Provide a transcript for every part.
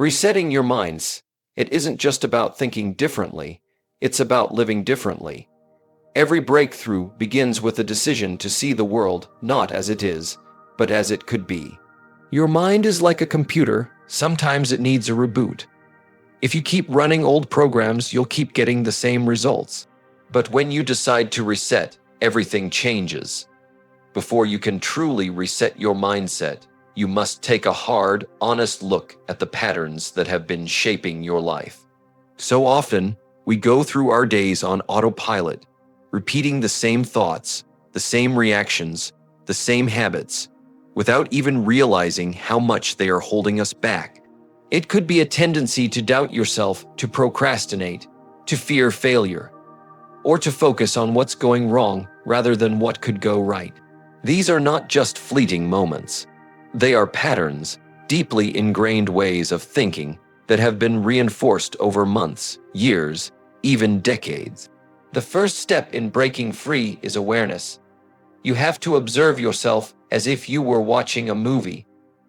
Resetting your minds. It isn't just about thinking differently, it's about living differently. Every breakthrough begins with a decision to see the world not as it is, but as it could be. Your mind is like a computer, sometimes it needs a reboot. If you keep running old programs, you'll keep getting the same results. But when you decide to reset, everything changes. Before you can truly reset your mindset, you must take a hard, honest look at the patterns that have been shaping your life. So often, we go through our days on autopilot, repeating the same thoughts, the same reactions, the same habits, without even realizing how much they are holding us back. It could be a tendency to doubt yourself, to procrastinate, to fear failure, or to focus on what's going wrong rather than what could go right. These are not just fleeting moments. They are patterns, deeply ingrained ways of thinking that have been reinforced over months, years, even decades. The first step in breaking free is awareness. You have to observe yourself as if you were watching a movie.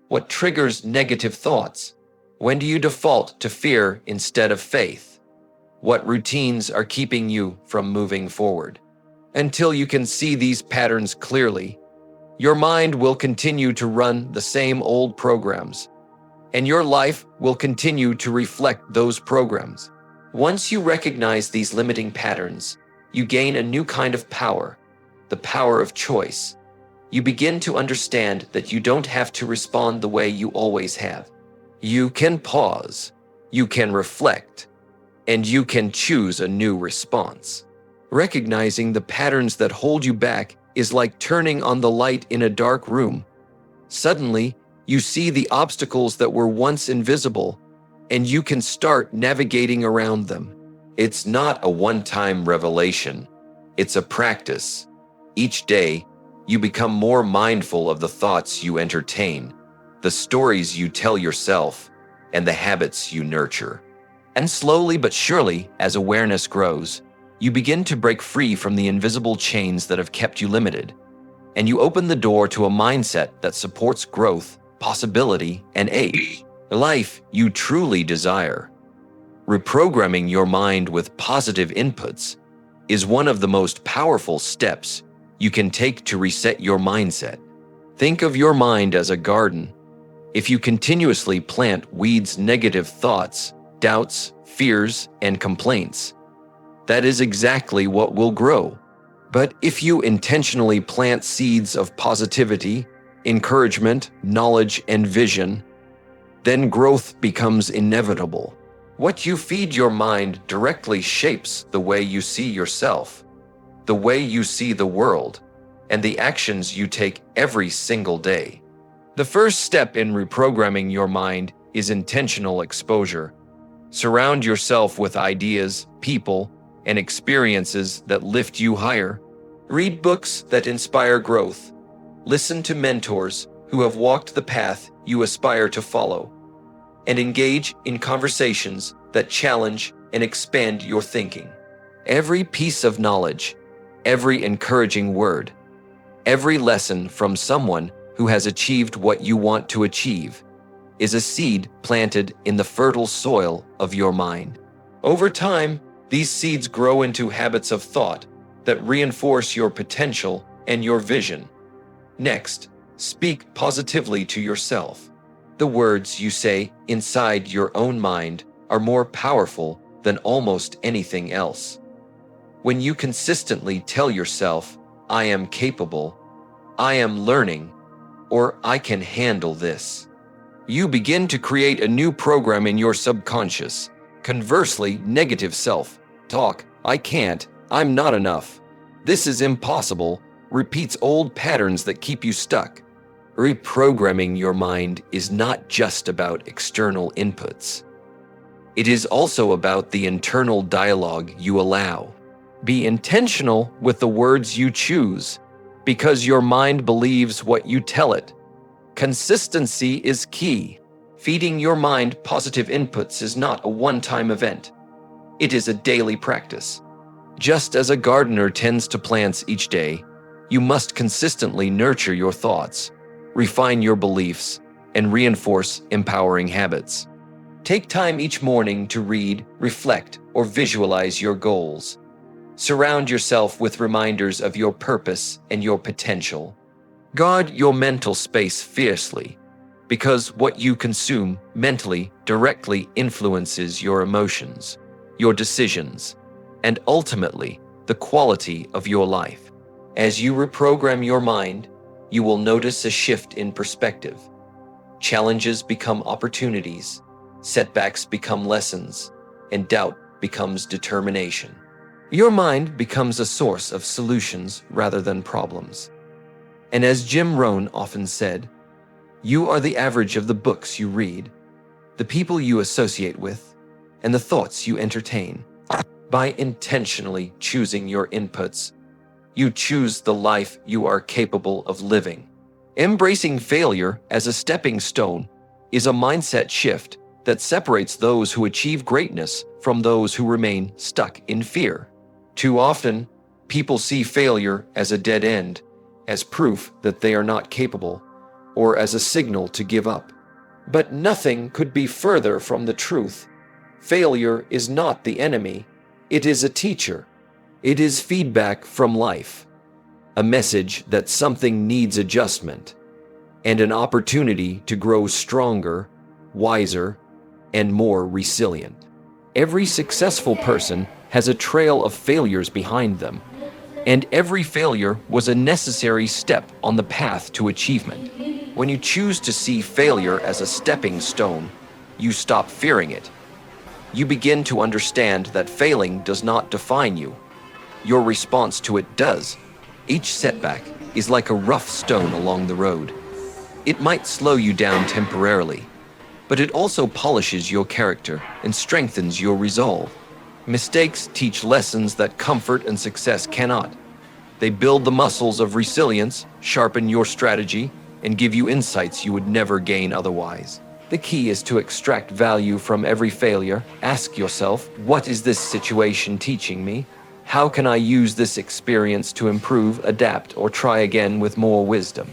What triggers negative thoughts? When do you default to fear instead of faith? What routines are keeping you from moving forward? Until you can see these patterns clearly, your mind will continue to run the same old programs, and your life will continue to reflect those programs. Once you recognize these limiting patterns, you gain a new kind of power, the power of choice. You begin to understand that you don't have to respond the way you always have. You can pause, you can reflect, and you can choose a new response. Recognizing the patterns that hold you back is like turning on the light in a dark room. Suddenly, you see the obstacles that were once invisible, and you can start navigating around them. It's not a one-time revelation. It's a practice. Each day, you become more mindful of the thoughts you entertain, the stories you tell yourself, and the habits you nurture. And slowly but surely, as awareness grows, you begin to break free from the invisible chains that have kept you limited, and you open the door to a mindset that supports growth, possibility, and a life you truly desire. Reprogramming your mind with positive inputs is one of the most powerful steps you can take to reset your mindset. Think of your mind as a garden. If you continuously plant weeds, negative thoughts, doubts, fears, and complaints, that is exactly what will grow. But if you intentionally plant seeds of positivity, encouragement, knowledge, and vision, then growth becomes inevitable. What you feed your mind directly shapes the way you see yourself, the way you see the world, and the actions you take every single day. The first step in reprogramming your mind is intentional exposure. Surround yourself with ideas, people, and experiences that lift you higher. Read books that inspire growth. Listen to mentors who have walked the path you aspire to follow. And engage in conversations that challenge and expand your thinking. Every piece of knowledge, every encouraging word, every lesson from someone who has achieved what you want to achieve is a seed planted in the fertile soil of your mind. Over time, these seeds grow into habits of thought that reinforce your potential and your vision. Next, speak positively to yourself. The words you say inside your own mind are more powerful than almost anything else. When you consistently tell yourself, "I am capable," "I am learning," or "I can handle this," you begin to create a new program in your subconscious. Conversely, negative self-talk, "I can't," "I'm not enough," "this is impossible," repeats old patterns that keep you stuck. Reprogramming your mind is not just about external inputs. It is also about the internal dialogue you allow. Be intentional with the words you choose, because your mind believes what you tell it. Consistency is key. Feeding your mind positive inputs is not a one-time event. It is a daily practice. Just as a gardener tends to plants each day, you must consistently nurture your thoughts, refine your beliefs, and reinforce empowering habits. Take time each morning to read, reflect, or visualize your goals. Surround yourself with reminders of your purpose and your potential. Guard your mental space fiercely, because what you consume mentally directly influences your emotions, your decisions, and ultimately the quality of your life. As you reprogram your mind, you will notice a shift in perspective. Challenges become opportunities, setbacks become lessons, and doubt becomes determination. Your mind becomes a source of solutions rather than problems. And as Jim Rohn often said, you are the average of the books you read, the people you associate with, and the thoughts you entertain. By intentionally choosing your inputs, you choose the life you are capable of living. Embracing failure as a stepping stone is a mindset shift that separates those who achieve greatness from those who remain stuck in fear. Too often, people see failure as a dead end, as proof that they are not capable, or as a signal to give up. But nothing could be further from the truth. Failure is not the enemy. It is a teacher. It is feedback from life, a message that something needs adjustment, and an opportunity to grow stronger, wiser, and more resilient. Every successful person has a trail of failures behind them, and every failure was a necessary step on the path to achievement. When you choose to see failure as a stepping stone, you stop fearing it. You begin to understand that failing does not define you. Your response to it does. Each setback is like a rough stone along the road. It might slow you down temporarily, but it also polishes your character and strengthens your resolve. Mistakes teach lessons that comfort and success cannot. They build the muscles of resilience, sharpen your strategy, and give you insights you would never gain otherwise. The key is to extract value from every failure. Ask yourself, what is this situation teaching me? How can I use this experience to improve, adapt, or try again with more wisdom?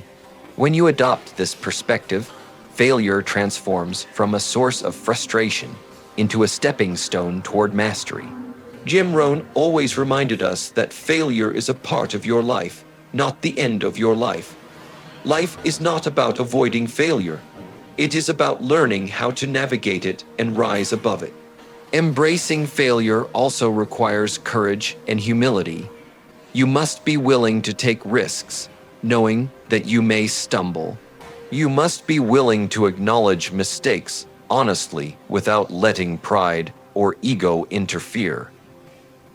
When you adopt this perspective, failure transforms from a source of frustration into a stepping stone toward mastery. Jim Rohn always reminded us that failure is a part of your life, not the end of your life. Life is not about avoiding failure. It is about learning how to navigate it and rise above it. Embracing failure also requires courage and humility. You must be willing to take risks, knowing that you may stumble. You must be willing to acknowledge mistakes honestly without letting pride or ego interfere.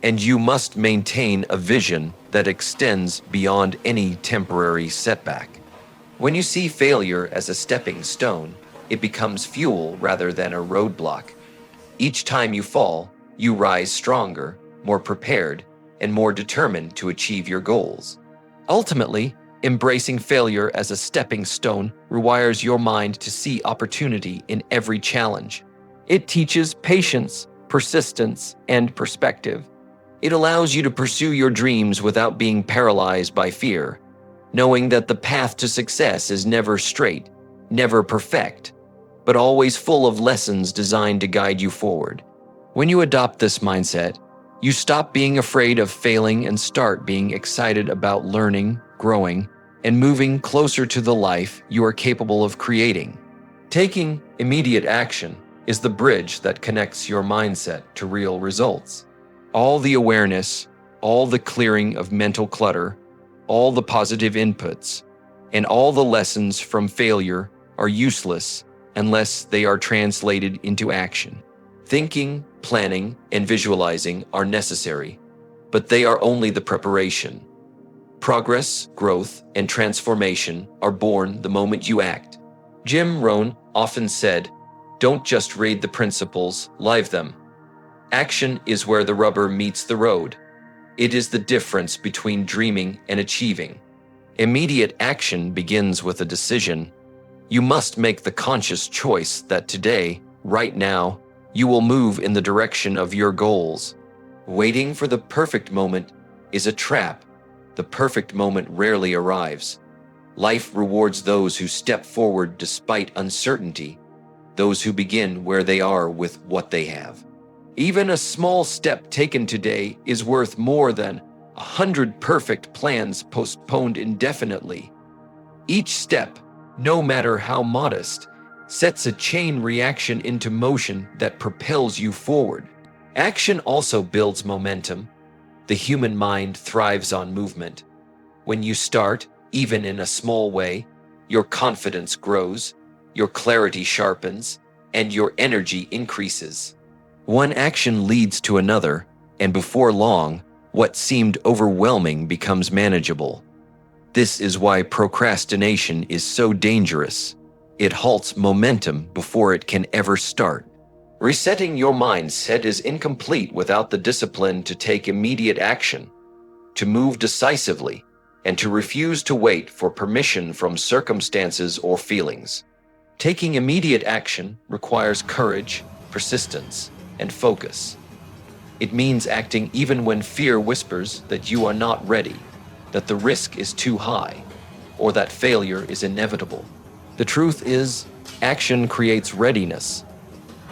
And you must maintain a vision that extends beyond any temporary setback. When you see failure as a stepping stone, it becomes fuel rather than a roadblock. Each time you fall, you rise stronger, more prepared, and more determined to achieve your goals. Ultimately, embracing failure as a stepping stone rewires your mind to see opportunity in every challenge. It teaches patience, persistence, and perspective. It allows you to pursue your dreams without being paralyzed by fear, knowing that the path to success is never straight, never perfect, but always full of lessons designed to guide you forward. When you adopt this mindset, you stop being afraid of failing and start being excited about learning, growing, and moving closer to the life you are capable of creating. Taking immediate action is the bridge that connects your mindset to real results. All the awareness, all the clearing of mental clutter, all the positive inputs, and all the lessons from failure are useless unless they are translated into action. Thinking, planning, and visualizing are necessary, but they are only the preparation. Progress, growth, and transformation are born the moment you act. Jim Rohn often said, "Don't just read the principles, live them." Action is where the rubber meets the road. It is the difference between dreaming and achieving. Immediate action begins with a decision. You must make the conscious choice that today, right now, you will move in the direction of your goals. Waiting for the perfect moment is a trap. The perfect moment rarely arrives. Life rewards those who step forward despite uncertainty, those who begin where they are with what they have. Even a small step taken today is worth more than 100 perfect plans postponed indefinitely. Each step, no matter how modest, sets a chain reaction into motion that propels you forward. Action also builds momentum. The human mind thrives on movement. When you start, even in a small way, your confidence grows, your clarity sharpens, and your energy increases. One action leads to another, and before long, what seemed overwhelming becomes manageable. This is why procrastination is so dangerous. It halts momentum before it can ever start. Resetting your mindset is incomplete without the discipline to take immediate action, to move decisively, and to refuse to wait for permission from circumstances or feelings. Taking immediate action requires courage, persistence, and focus. It means acting even when fear whispers that you are not ready, that the risk is too high, or that failure is inevitable. The truth is, action creates readiness.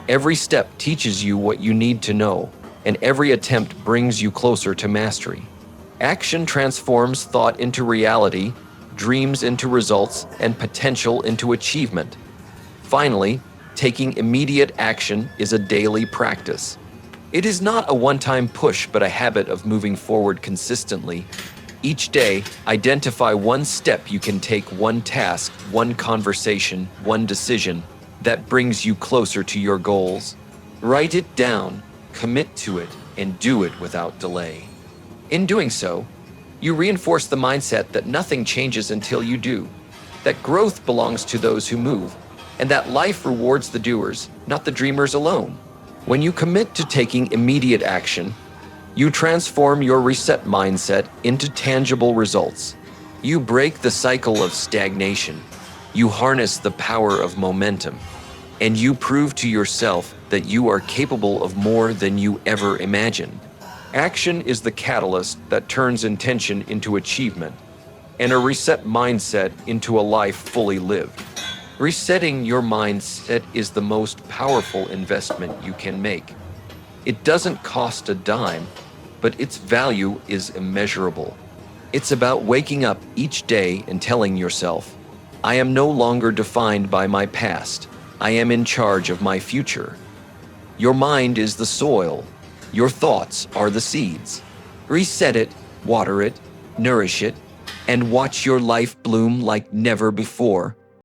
Every step teaches you what you need to know, and every attempt brings you closer to mastery. Action transforms thought into reality, dreams into results, and potential into achievement. Finally, taking immediate action is a daily practice. It is not a one-time push, but a habit of moving forward consistently. Each day, identify one step you can take, one task, one conversation, one decision that brings you closer to your goals. Write it down, commit to it, and do it without delay. In doing so, you reinforce the mindset that nothing changes until you do, that growth belongs to those who move, and that life rewards the doers, not the dreamers alone. When you commit to taking immediate action, you transform your reset mindset into tangible results. You break the cycle of stagnation. You harness the power of momentum. And you prove to yourself that you are capable of more than you ever imagined. Action is the catalyst that turns intention into achievement, and a reset mindset into a life fully lived. Resetting your mindset is the most powerful investment you can make. It doesn't cost a dime, but its value is immeasurable. It's about waking up each day and telling yourself, I am no longer defined by my past. I am in charge of my future. Your mind is the soil. Your thoughts are the seeds. Reset it, water it, nourish it, and watch your life bloom like never before.